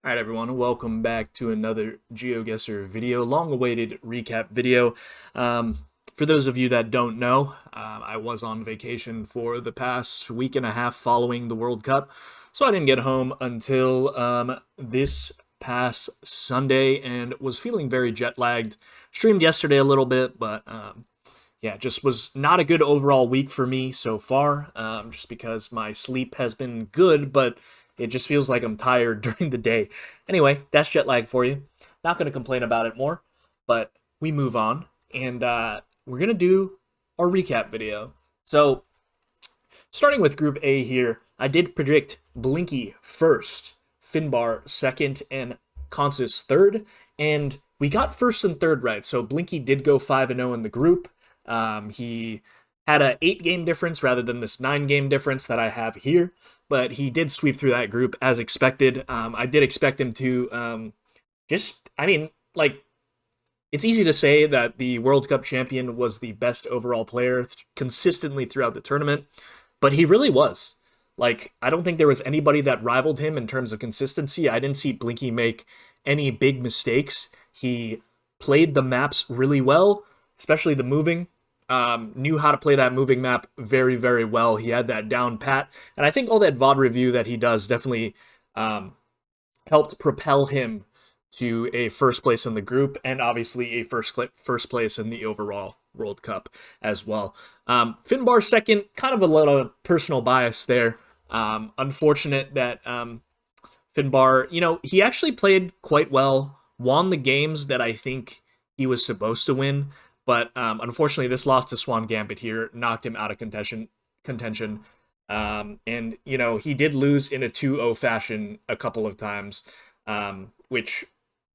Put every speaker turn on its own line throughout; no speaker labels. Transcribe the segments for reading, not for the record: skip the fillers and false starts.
All right, everyone, welcome back to another GeoGuessr video, long-awaited recap video. For those of you that don't know, I was on vacation for the past week and a half following the World Cup, so I didn't get home until this past Sunday and was feeling very jet-lagged. Streamed yesterday a little bit, but yeah, just was not a good overall week for me so far, just because my sleep has been good, but it just feels like I'm tired during the day. Anyway, that's jet lag for you. Not going to complain about it more, but we move on, and we're going to do our recap video. So, starting with Group A here, I did predict Blinky first, Finbar second, and Consus third, and we got first and third right. So Blinky did go 5-0 in the group. He had a 8-game difference rather than this 9-game difference that I have here, but he did sweep through that group as expected. I did expect him to it's easy to say that the World Cup champion was the best overall player consistently throughout the tournament, but he really was. Like, I don't think there was anybody that rivaled him in terms of consistency. I didn't see Blinky make any big mistakes. He played the maps really well, especially the moving. Knew how to play that moving map very, very well. He had that down pat. And I think all that VOD review that he does definitely helped propel him to a first place in the group and obviously a first place in the overall World Cup as well. Finbar second, kind of a little personal bias there. Unfortunate that Finbar, he actually played quite well, won the games that I think he was supposed to win. But unfortunately, this loss to Swan Gambit here knocked him out of contention. And, he did lose in a 2-0 fashion a couple of times, which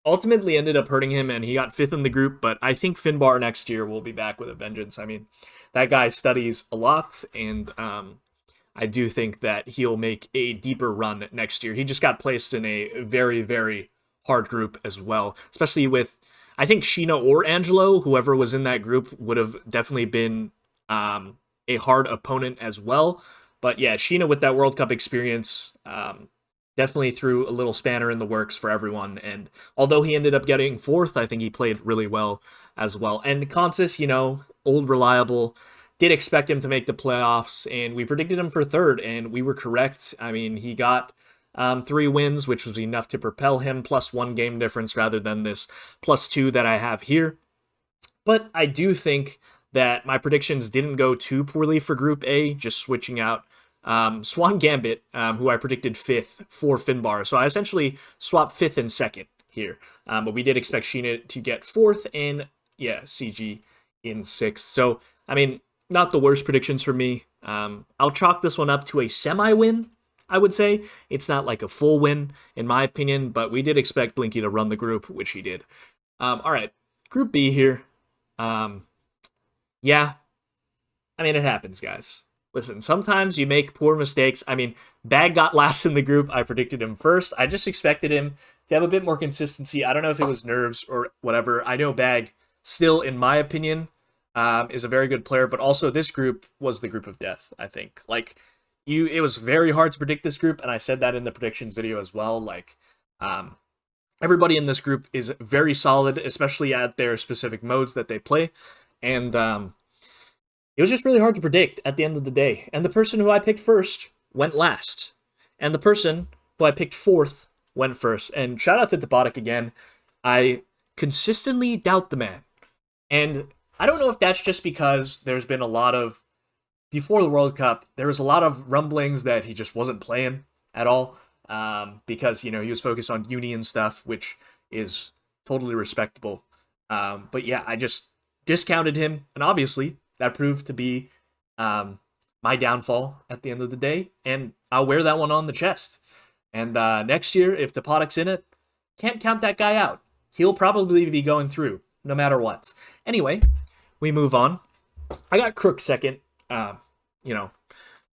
ultimately ended up hurting him, and he got fifth in the group. But I think Finbar next year will be back with a vengeance. I mean, that guy studies a lot, and I do think that he'll make a deeper run next year. He just got placed in a very, very hard group as well, especially with... I think Sheena or Angelo, whoever was in that group, would have definitely been a hard opponent as well. But yeah, Sheena with that World Cup experience definitely threw a little spanner in the works for everyone. And although he ended up getting fourth, I think he played really well as well. And Consus, old reliable, did expect him to make the playoffs, and we predicted him for third, and we were correct. I mean, he got 3 wins, which was enough to propel him, plus 1 game difference rather than this plus 2 that I have here. But I do think that my predictions didn't go too poorly for Group A, just switching out Swan Gambit, who I predicted 5th for Finbar. So I essentially swapped 5th and 2nd here. But we did expect Sheena to get 4th and, CG in 6th. So, I mean, not the worst predictions for me. I'll chalk this one up to a semi-win, I would say. It's not like a full win, in my opinion, but we did expect Blinky to run the group, which he did. All right, Group B here. Yeah, I mean, it happens, guys. Listen, sometimes you make poor mistakes. I mean, Bag got last in the group. I predicted him first. I just expected him to have a bit more consistency. I don't know if it was nerves or whatever. I know Bag still, in my opinion, is a very good player, but also this group was the group of death, I think. Like, it was very hard to predict this group, and I said that in the predictions video as well. Like, everybody in this group is very solid, especially at their specific modes that they play, and it was just really hard to predict at the end of the day. And the person who I picked first went last, and the person who I picked fourth went first. And shout out to Topodic again. I consistently doubt the man, and I don't know if that's just because there's been a lot of... Before the World Cup, there was a lot of rumblings that he just wasn't playing at all because, he was focused on uni and stuff, which is totally respectable. But yeah, I just discounted him, and obviously that proved to be my downfall at the end of the day, and I'll wear that one on the chest. And next year, if Topodic's in it, can't count that guy out. He'll probably be going through, no matter what. Anyway, we move on. I got Crook second.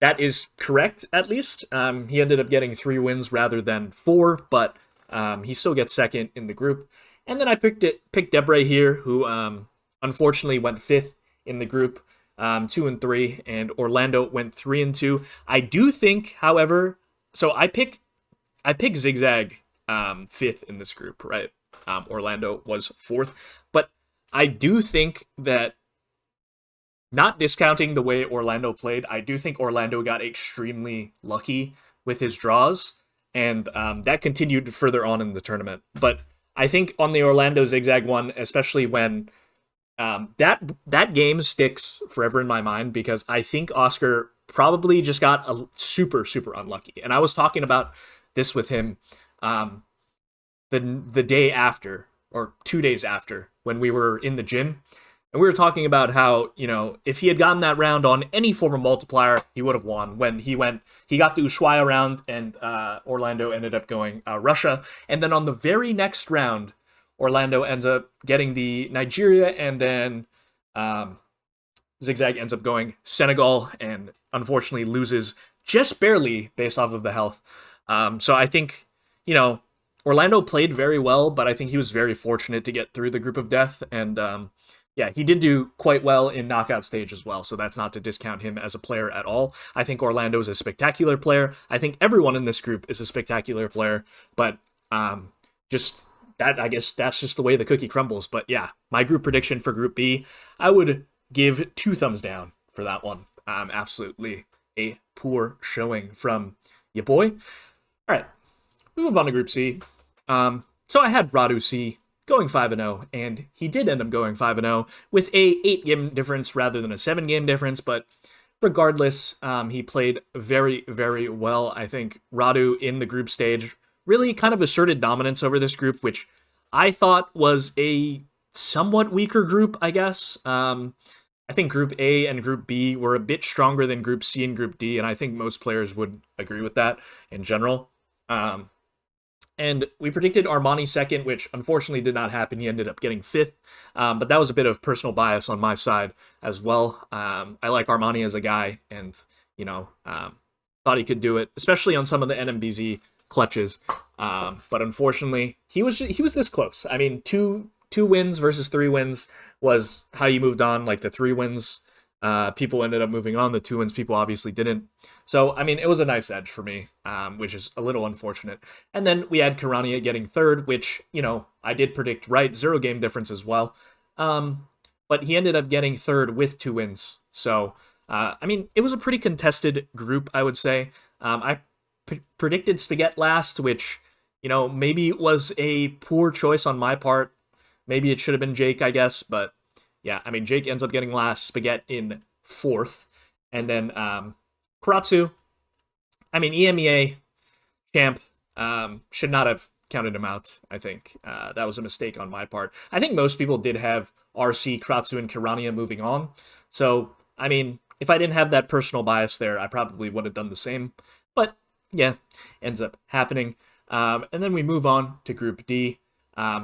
That is correct, at least. He ended up getting 3 wins rather than 4, but he still gets second in the group. And then I picked Debray here, who unfortunately went 5th in the group, 2 and 3, and Orlando went 3 and 2. I do think, however, so I pick Zigzag fifth in this group, right? Orlando was fourth. But I do think that, not discounting the way Orlando played, I do think Orlando got extremely lucky with his draws, and that continued further on in the tournament. But I think on the Orlando zigzag one, especially when that game sticks forever in my mind, because I think Oscar probably just got a super unlucky. And I was talking about this with him the day after, or 2 days after, when we were in the gym. And we were talking about how, if he had gotten that round on any form of multiplier, he would have won. When he got the Ushuaia round, and Orlando ended up going Russia. And then on the very next round, Orlando ends up getting the Nigeria, and then Zigzag ends up going Senegal, and unfortunately loses just barely based off of the health. So I think, Orlando played very well, but I think he was very fortunate to get through the group of death. And yeah, he did do quite well in knockout stage as well, so that's not to discount him as a player at all. I think Orlando is a spectacular player. I think everyone in this group is a spectacular player, but just that, I guess that's just the way the cookie crumbles. But yeah, my group prediction for Group B, I would give 2 thumbs down for that one. Absolutely a poor showing from your boy. All right, we move on to Group C. So I had Radu C going 5-0, and he did end up going 5-0 with a 8-game difference rather than a 7-game difference. But regardless, he played very, very well. I think Radu in the group stage really kind of asserted dominance over this group, which I thought was a somewhat weaker group, I guess. I think Group A and Group B were a bit stronger than Group C and Group D, and I think most players would agree with that in general. And we predicted Armani second, which unfortunately did not happen. He ended up getting fifth, but that was a bit of personal bias on my side as well. I like Armani as a guy, and thought he could do it, especially on some of the NMBZ clutches. But unfortunately, he was this close. I mean, two wins versus 3 wins was how you moved on. Like the 3 wins, people ended up moving on. The 2 wins, people obviously didn't. So, I mean, it was a knife's edge for me, which is a little unfortunate. And then we had Karania getting third, which, I did predict right, 0-game difference as well. But he ended up getting third with 2 wins. So, I mean, it was a pretty contested group, I would say. I predicted Spaghetti last, which, maybe was a poor choice on my part. Maybe it should have been Jake, I guess. But, yeah, I mean, Jake ends up getting last, Spaghetti in fourth. And then Karatsu, I mean, EMEA champ, should not have counted him out, I think. That was a mistake on my part. I think most people did have RC, Karatsu, and Kirania moving on. So, I mean, if I didn't have that personal bias there, I probably would have done the same. But, yeah, ends up happening. And then we move on to Group D.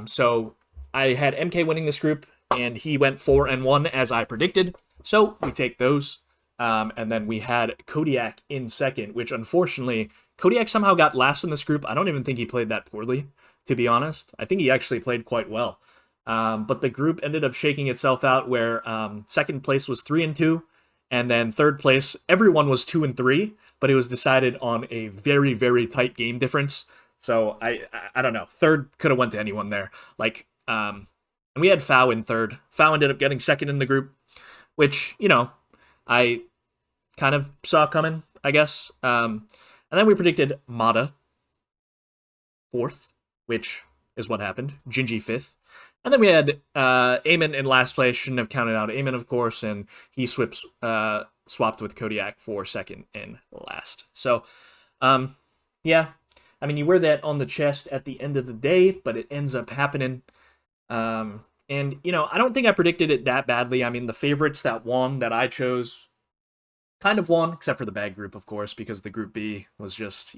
So I had MK winning this group, and he went 4-1 as I predicted. So we take those. And then we had Kodiak in second, which unfortunately, Kodiak somehow got last in this group. I don't even think he played that poorly, to be honest. I think he actually played quite well. But the group ended up shaking itself out where second place was 3-2. And then third place, everyone was 2-3, but it was decided on a very, very tight game difference. So I don't know. Third could have went to anyone there. And we had Fao in third. Fao ended up getting second in the group, which, I kind of saw coming, I guess. And then we predicted Mada fourth, which is what happened. Gingy fifth. And then we had Eamon in last place. Shouldn't have counted out Eamon, of course, and he swapped with Kodiak for second and last. So, yeah. I mean, you wear that on the chest at the end of the day, but it ends up happening. And, I don't think I predicted it that badly. I mean, the favorites that won, that I chose, kind of won, except for the bag group, of course, because the Group B was just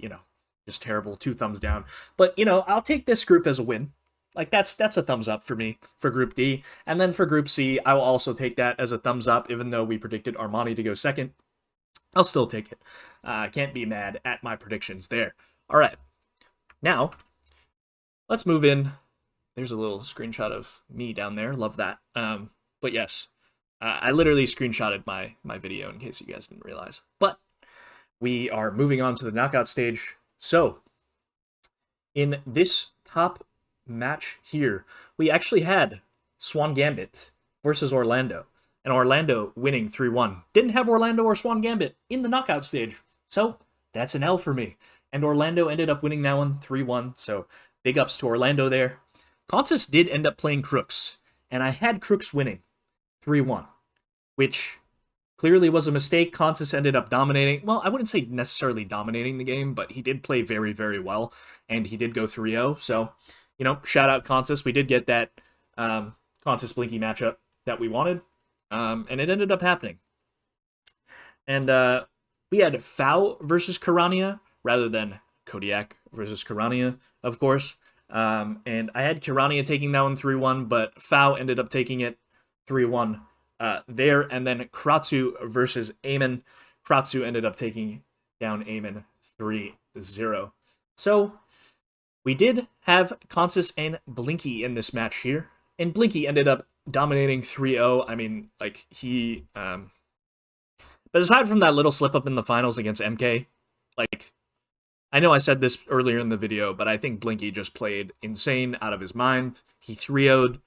terrible. 2 thumbs down. But, I'll take this group as a win. That's a thumbs up for me for Group D. And then for Group C, I will also take that as a thumbs up, even though we predicted Armani to go second. I'll still take it. Can't be mad at my predictions there. All right. Now, let's move in. There's a little screenshot of me down there. Love that. But yes, I literally screenshotted my video in case you guys didn't realize. But we are moving on to the knockout stage. So, in this top match here, we actually had Swan Gambit versus Orlando, and Orlando winning 3-1. Didn't have Orlando or Swan Gambit in the knockout stage, so that's an L for me. And Orlando ended up winning that one 3-1, so big ups to Orlando there. Consus did end up playing Crooks, and I had Crooks winning 3-1, which clearly was a mistake. Consus ended up dominating. Well, I wouldn't say necessarily dominating the game, but he did play very, very well, and he did go 3-0. So, shout out Consus. We did get that Consus Blinky matchup that we wanted, and it ended up happening. And we had Fau versus Karania rather than Kodiak versus Karania, of course. And I had Kirania taking that one 3-1, but Fau ended up taking it 3-1 there. And then Kratsu versus Eamon. Kratsu ended up taking down Eamon 3-0. So we did have Consus and Blinky in this match here. And Blinky ended up dominating 3-0. I mean, like, he... But aside from that little slip-up in the finals against MK, like... I know I said this earlier in the video, but I think Blinky just played insane out of his mind. He 3-0'd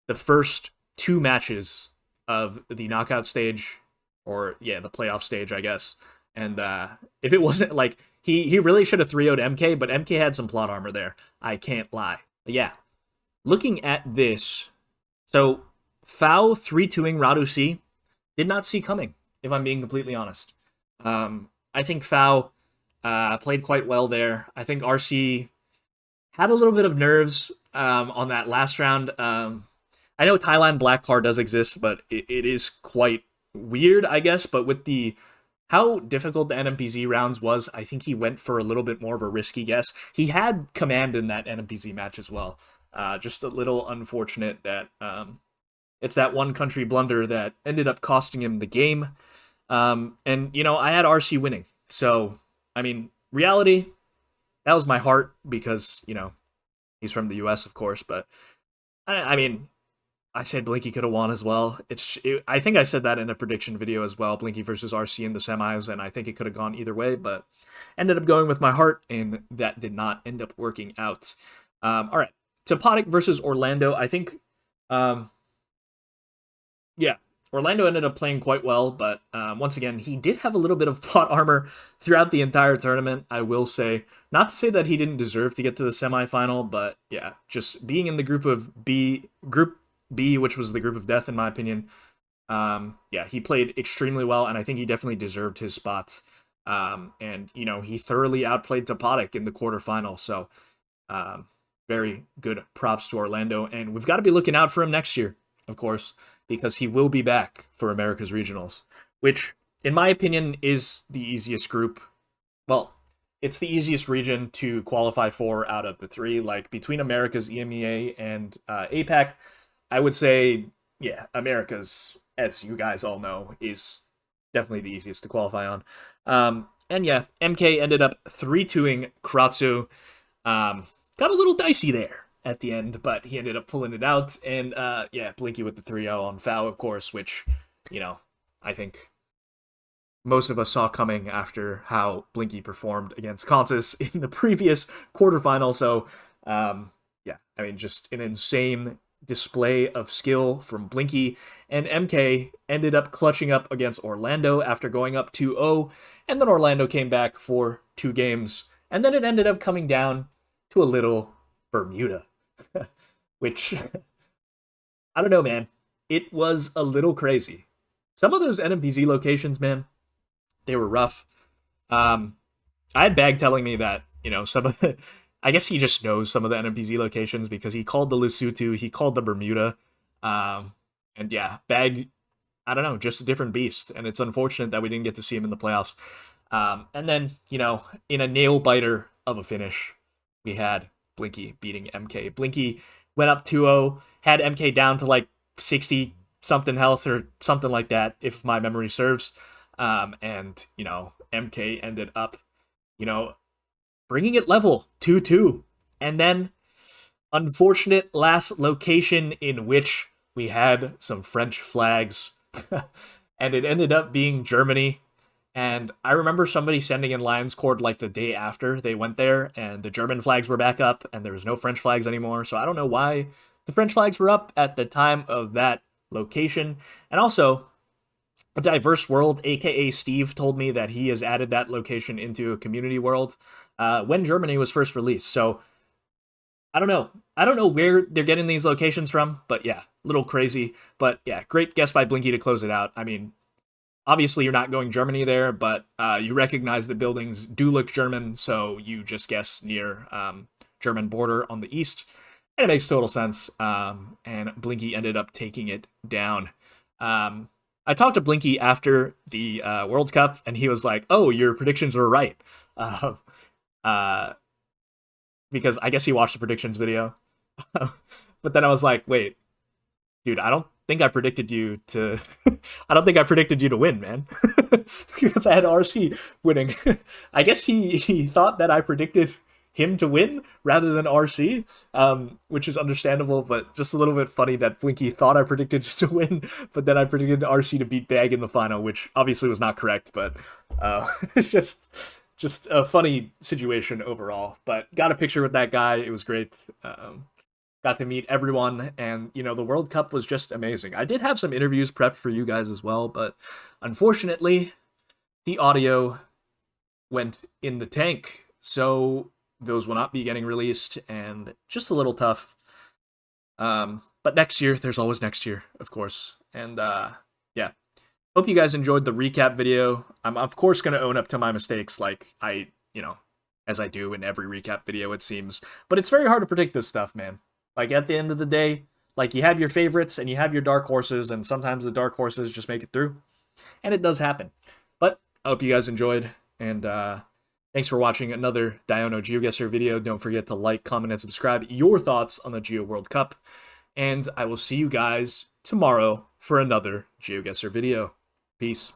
the first 2 matches of the knockout stage, or the playoff stage, I guess. And if it wasn't like he really should have 3-0'd MK, but MK had some plot armor there. I can't lie. But yeah, looking at this, so Fau 3-2ing Radu C did not see coming, if I'm being completely honest. I think Fau played quite well there. I think RC had a little bit of nerves on that last round. I know Thailand Black Card does exist, but it is quite weird, I guess. But with how difficult the NMPZ rounds was, I think he went for a little bit more of a risky guess. He had command in that NMPZ match as well. Just a little unfortunate that it's that one country blunder that ended up costing him the game. And, I had RC winning. So... I mean, reality, that was my heart because, he's from the US, of course, but I mean, I said Blinky could have won as well. I think I said that in a prediction video as well, Blinky versus RC in the semis, and I think it could have gone either way, but ended up going with my heart, and that did not end up working out. All right, Topotic versus Orlando, I think, Orlando ended up playing quite well, but once again, he did have a little bit of plot armor throughout the entire tournament, I will say. Not to say that he didn't deserve to get to the semifinal, but yeah, just being in the Group B, which was the group of death in my opinion, he played extremely well, and I think he definitely deserved his spot. And, he thoroughly outplayed Topotic in the quarterfinal, so very good props to Orlando, and we've got to be looking out for him next year, of course, because he will be back for America's Regionals, which, in my opinion, is the easiest group. Well, it's the easiest region to qualify for out of the 3. Like, between America's, EMEA, and APAC, I would say, America's, as you guys all know, is definitely the easiest to qualify on. And MK ended up 3-2ing Kratsu. Got a little dicey there at the end, but he ended up pulling it out, and Blinky with the 3-0 on Fau, of course, which, I think most of us saw coming after how Blinky performed against Consus in the previous quarterfinal, so, just an insane display of skill from Blinky, and MK ended up clutching up against Orlando after going up 2-0, and then Orlando came back for 2 games, and then it ended up coming down to a little Bermuda. Which, I don't know, man. It was a little crazy. Some of those NMPZ locations, man, they were rough. I had Bag telling me that, some of the... I guess he just knows some of the NMPZ locations because he called the Lesotho, he called the Bermuda. And Bag, I don't know, just a different beast. And it's unfortunate that we didn't get to see him in the playoffs. And then, in a nail-biter of a finish, we had Blinky beating MK. Blinky went up 2-0, had MK down to like 60-something health or something like that, if my memory serves. And, MK ended up, bringing it level 2-2. And then, unfortunate last location in which we had some French flags. And it ended up being Germany. And I remember somebody sending in Lions Cord like the day after they went there, and the German flags were back up, and there was no French flags anymore. So I don't know why the French flags were up at the time of that location. And also, a Diverse World, aka Steve, told me that he has added that location into a community world when Germany was first released. So I don't know. I don't know where they're getting these locations from, but yeah, a little crazy. But yeah, great guess by Blinky to close it out. I mean, obviously you're not going Germany there, but you recognize the buildings do look German, so you just guess near German border on the east, and it makes total sense. And Blinky ended up taking it down. I talked to Blinky after the World Cup, and he was like, "Oh, your predictions were right," uh, uh, because I guess he watched the predictions video. But then I was like, "Wait, dude, I don't think I predicted you to. I don't think I predicted you to win, man, because I had RC winning. I guess he thought that I predicted him to win rather than RC, which is understandable, but just a little bit funny that Blinky thought I predicted to win, but then I predicted RC to beat Bag in the final, which obviously was not correct, but just a funny situation overall. But got a picture with that guy. It was great. Got to meet everyone, and the World Cup was just amazing. I did have some interviews prepped for you guys as well, but unfortunately the audio went in the tank, so those will not be getting released, and just a little tough. But next year, there's always next year, of course. And yeah, hope you guys enjoyed the recap video. I'm of course going to own up to my mistakes, like as I do in every recap video, it seems. But it's very hard to predict this stuff, man. Like, at the end of the day, like, you have your favorites and you have your dark horses, and sometimes the dark horses just make it through. And it does happen. But I hope you guys enjoyed, and thanks for watching another Diono GeoGuessr video. Don't forget to like, comment, and subscribe your thoughts on the Geo World Cup. And I will see you guys tomorrow for another GeoGuessr video. Peace.